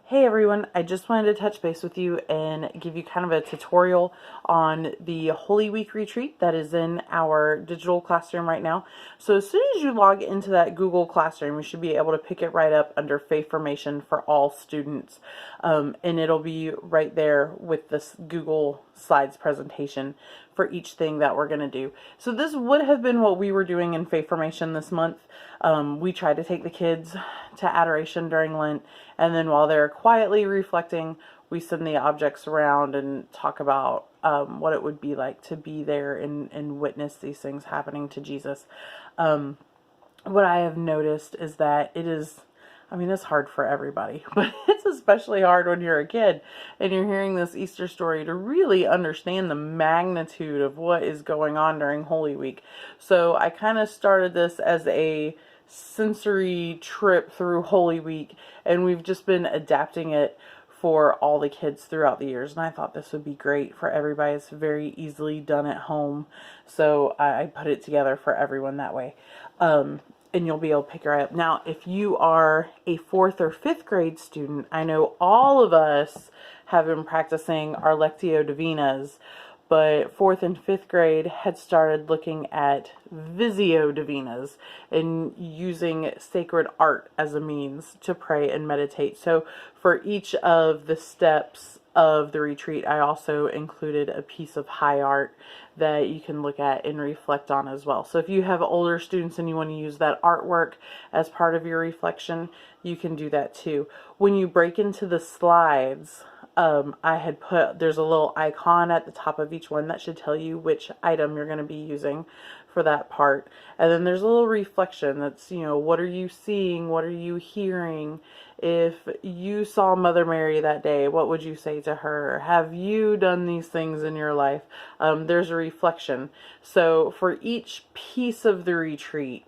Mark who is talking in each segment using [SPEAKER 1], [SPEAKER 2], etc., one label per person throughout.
[SPEAKER 1] Hey everyone, I just wanted to touch base with you and give you kind of a tutorial on the Holy Week retreat that is in our digital classroom right now. So as soon as you log into that Google Classroom, you should be able to pick it right up under Faith Formation for all students. And it'll be right there with this Google Slides presentation for each thing that we're going to do. So this would have been what we were doing in Faith Formation this month. We tried to take the kids to adoration during Lent, and then while they're quietly reflecting, we send the objects around and talk about what it would be like to be there and witness these things happening to Jesus. What I have noticed is that it's hard for everybody, but it's especially hard when you're a kid and you're hearing this Easter story to really understand the magnitude of what is going on during Holy Week. So I kind of started this as a sensory trip through Holy Week, and we've just been adapting it for all the kids throughout the years, and I thought this would be great for everybody. It's very easily done at home, so I put it together for everyone that way. And you'll be able to pick her up. Now, if you are a 4th or 5th grade student, I know all of us have been practicing our Lectio Divinas, but 4th and 5th grade had started looking at Visio Divinas and using sacred art as a means to pray and meditate. So for each of the steps of the retreat, I also included a piece of high art that you can look at and reflect on as well. So if you have older students and you want to use that artwork as part of your reflection, you can do that too. When you break into the slides, I had there's a little icon at the top of each one that should tell you which item you're going to be using for that part. And then there's a little reflection that's, what are you seeing? What are you hearing? If you saw Mother Mary that day, what would you say to her? Have you done these things in your life? There's a reflection. So for each piece of the retreat,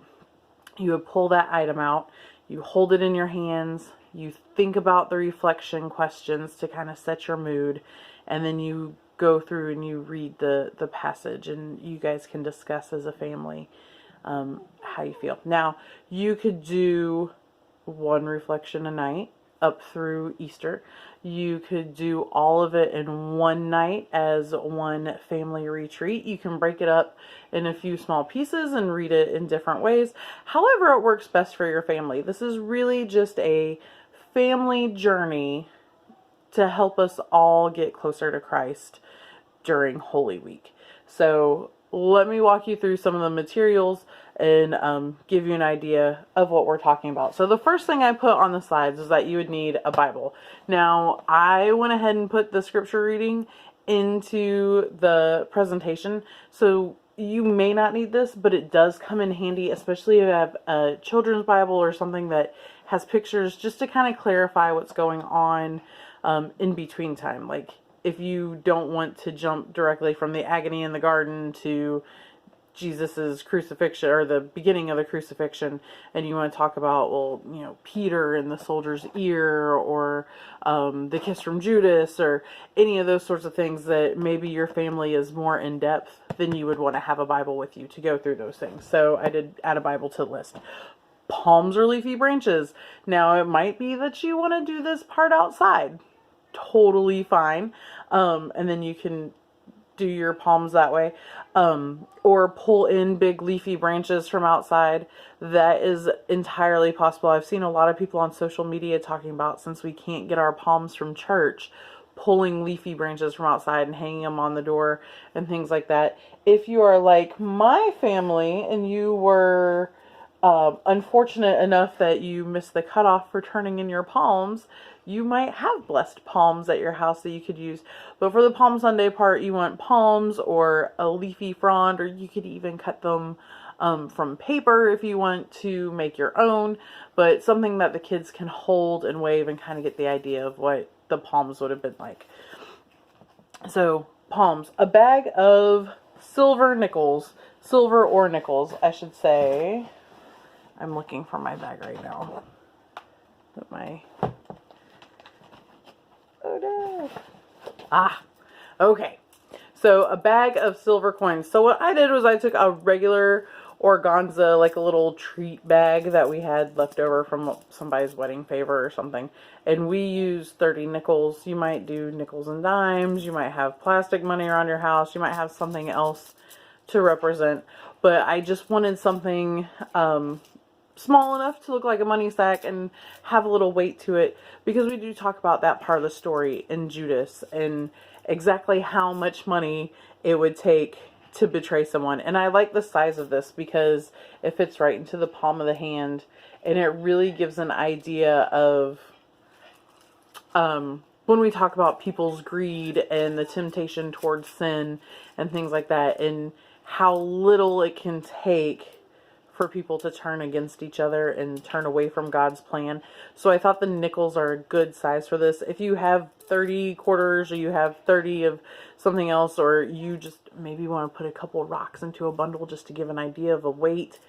[SPEAKER 1] you would pull that item out, you hold it in your hands, you think about the reflection questions to kind of set your mood, and then you go through and you read the passage, and you guys can discuss as a family how you feel. Now, you could do one reflection a night up through Easter. You could do all of it in one night as one family retreat. You can break it up in a few small pieces and read it in different ways. However it works best for your family. This is really just a family journey to help us all get closer to Christ during Holy Week. So let me walk you through some of the materials and give you an idea of what we're talking about. So the first thing I put on the slides is that you would need a Bible. Now, I went ahead and put the scripture reading into the presentation, so you may not need this, but it does come in handy, especially if you have a children's Bible or something that has pictures, just to kind of clarify what's going on in between time. Like, if you don't want to jump directly from the agony in the garden to Jesus's crucifixion, or the beginning of the crucifixion, and you want to talk about, Peter and the soldier's ear, or the kiss from Judas, or any of those sorts of things that maybe your family is more in depth, then you would want to have a Bible with you to go through those things. So I did add a Bible to the list. Palms or leafy branches. Now, it might be that you want to do this part outside. Totally fine. And then you can do your palms that way, or pull in big leafy branches from outside. That is entirely possible. I've seen a lot of people on social media talking about, since we can't get our palms from church, pulling leafy branches from outside and hanging them on the door and things like that. If you are like my family and you were unfortunate enough that you missed the cutoff for turning in your palms, you might have blessed palms at your house that you could use. But for the Palm Sunday part, you want palms or a leafy frond, or you could even cut them from paper if you want to make your own, but something that the kids can hold and wave and kind of get the idea of what the palms would have been like. So, palms. A bag of silver or nickels, I should say. I'm looking for my bag right now. Oh no. Okay. So a bag of silver coins. So what I did was I took a regular organza, like a little treat bag that we had left over from somebody's wedding favor or something. And we use 30 nickels. You might do nickels and dimes. You might have plastic money around your house. You might have something else to represent. But I just wanted something small enough to look like a money sack and have a little weight to it, because we do talk about that part of the story in Judas and exactly how much money it would take to betray someone. And I like the size of this because it fits right into the palm of the hand, and it really gives an idea of when we talk about people's greed and the temptation towards sin and things like that, and how little it can take for people to turn against each other and turn away from God's plan. So I thought the nickels are a good size for this. If you have 30 quarters, or you have 30 of something else, or you just maybe want to put a couple of rocks into a bundle just to give an idea of a weight,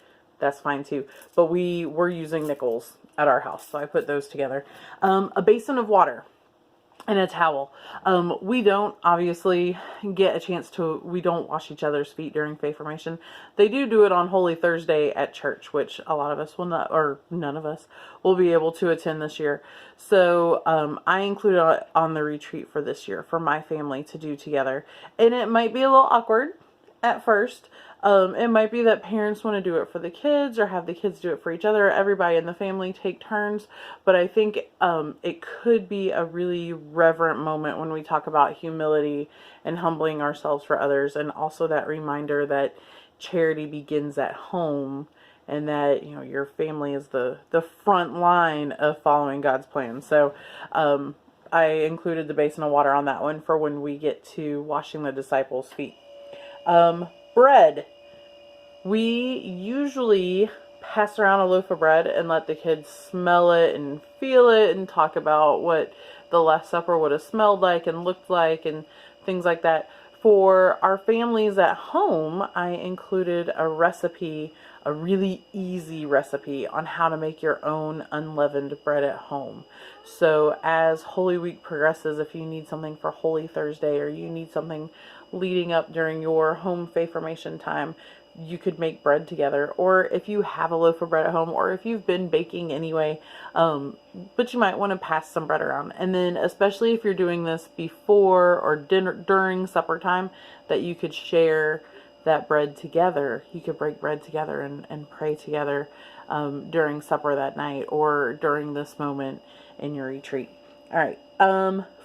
[SPEAKER 1] that's fine too. But we were using nickels at our house, so I put those together. A basin of water and a towel. We don't obviously get a chance to, we don't wash each other's feet during faith formation. They do it on Holy Thursday at church, which a lot of us will not, or none of us will be able to attend this year. So I included on the retreat for this year for my family to do together. And it might be a little awkward at first. It might be that parents want to do it for the kids, or have the kids do it for each other. Everybody in the family take turns. But I think it could be a really reverent moment when we talk about humility and humbling ourselves for others. And also that reminder that charity begins at home, and that, you know, your family is the front line of following God's plan. So I included the basin of water on that one for when we get to washing the disciples' feet. Bread. We usually pass around a loaf of bread and let the kids smell it and feel it and talk about what the Last Supper would have smelled like and looked like and things like that. For our families at home, I included a recipe, a really easy recipe on how to make your own unleavened bread at home. So as Holy Week progresses, if you need something for Holy Thursday, or you need something leading up during your home faith formation time, you could make bread together. Or if you have a loaf of bread at home, or if you've been baking anyway, but you might want to pass some bread around. And then especially if you're doing this before or during supper time, that you could share that bread together. You could break bread together and pray together during supper that night, or during this moment in your retreat. All right.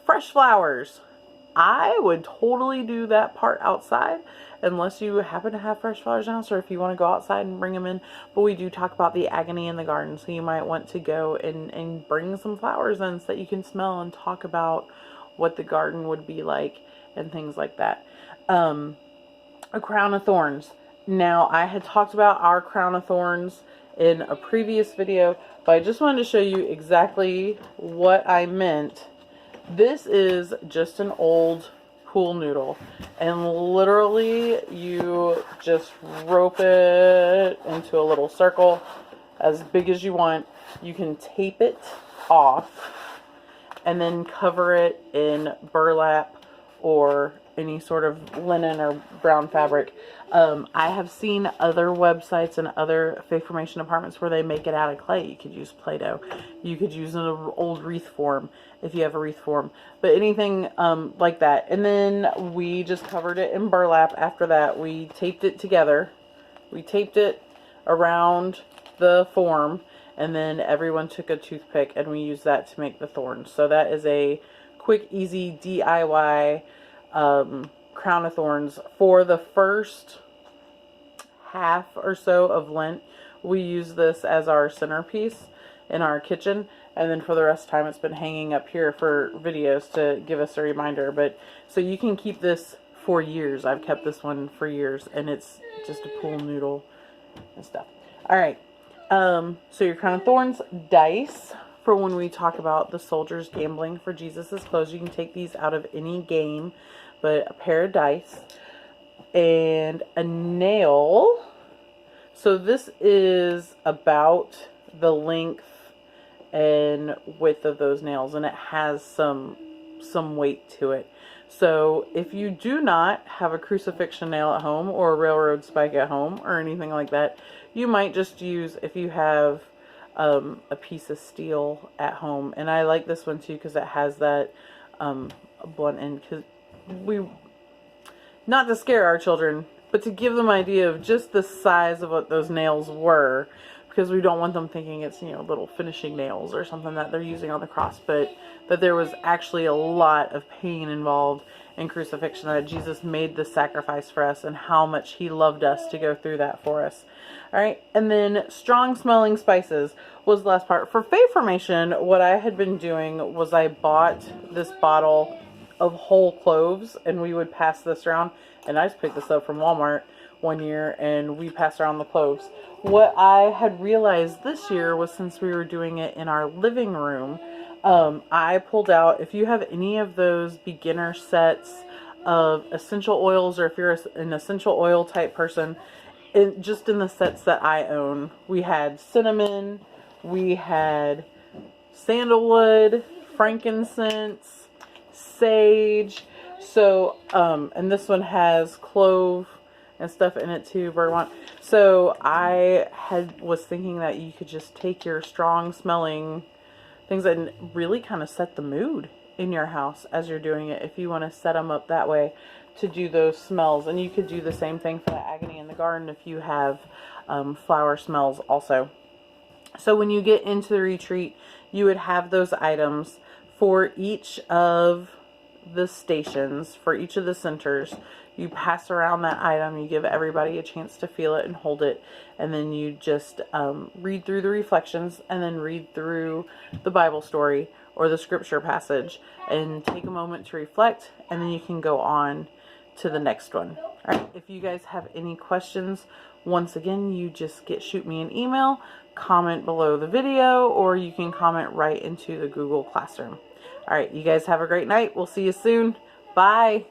[SPEAKER 1] Fresh flowers. I would totally do that part outside, unless you happen to have fresh flowers in the house, or if you want to go outside and bring them in. But we do talk about the agony in the garden, so you might want to go and bring some flowers in so that you can smell and talk about what the garden would be like and things like that. A crown of thorns. Now, I had talked about our crown of thorns in a previous video, but I just wanted to show you exactly what I meant. This is just an old pool noodle, and literally you just rope it into a little circle as big as you want. You can tape it off and then cover it in burlap or any sort of linen or brown fabric. I have seen other websites and other faith formation apartments where they make it out of clay. You could use Play-Doh. You could use an old wreath form if you have a wreath form. But anything like that. And then we just covered it in burlap. After that, we taped it together. We taped it around the form. And then everyone took a toothpick and we used that to make the thorns. So that is a quick, easy DIY crown of thorns. For the first half or so of Lent, we use this as our centerpiece in our kitchen, and then for the rest of the time it's been hanging up here for videos to give us a reminder. But so you can keep this for years. I've kept this one for years, and it's just a pool noodle and stuff. All right, so your crown of thorns, dice for when we talk about the soldiers gambling for Jesus's clothes. You can take these out of any game, but a pair of dice and a nail. So this is about the length and width of those nails, and it has some some weight to it. So if you do not have a crucifixion nail at home or a railroad spike at home or anything like that, you might just use, if you have a piece of steel at home. And I like this one too because it has that blunt end, because not to scare our children, but to give them an idea of just the size of what those nails were, because we don't want them thinking it's, you know, little finishing nails or something that they're using on the cross, but that there was actually a lot of pain involved in crucifixion, that Jesus made the sacrifice for us and how much he loved us to go through that for us. All right, and then strong smelling spices was the last part. For faith formation, what I had been doing was I bought this bottle of whole cloves, and we would pass this around. And I just picked this up from Walmart one year, and we passed around the cloves. What I had realized this year was, since we were doing it in our living room, I pulled out, if you have any of those beginner sets of essential oils, or if you're an essential oil type person, just in the sets that I own, we had cinnamon, we had sandalwood, frankincense, sage. So, and this one has clove and stuff in it too, bergamot. So I was thinking that you could just take your strong smelling things and really kind of set the mood in your house as you're doing it, if you want to set them up that way to do those smells. And you could do the same thing for the agony in the garden if you have flower smells also. So when you get into the retreat, you would have those items for each of the stations, for each of the centers. You pass around that item, you give everybody a chance to feel it and hold it, and then you just read through the reflections, and then read through the Bible story or the scripture passage, and take a moment to reflect, and then you can go on to the next one. All right, if you guys have any questions, once again, you just shoot me an email, comment below the video, or you can comment right into the Google Classroom. All right, you guys have a great night. We'll see you soon. Bye.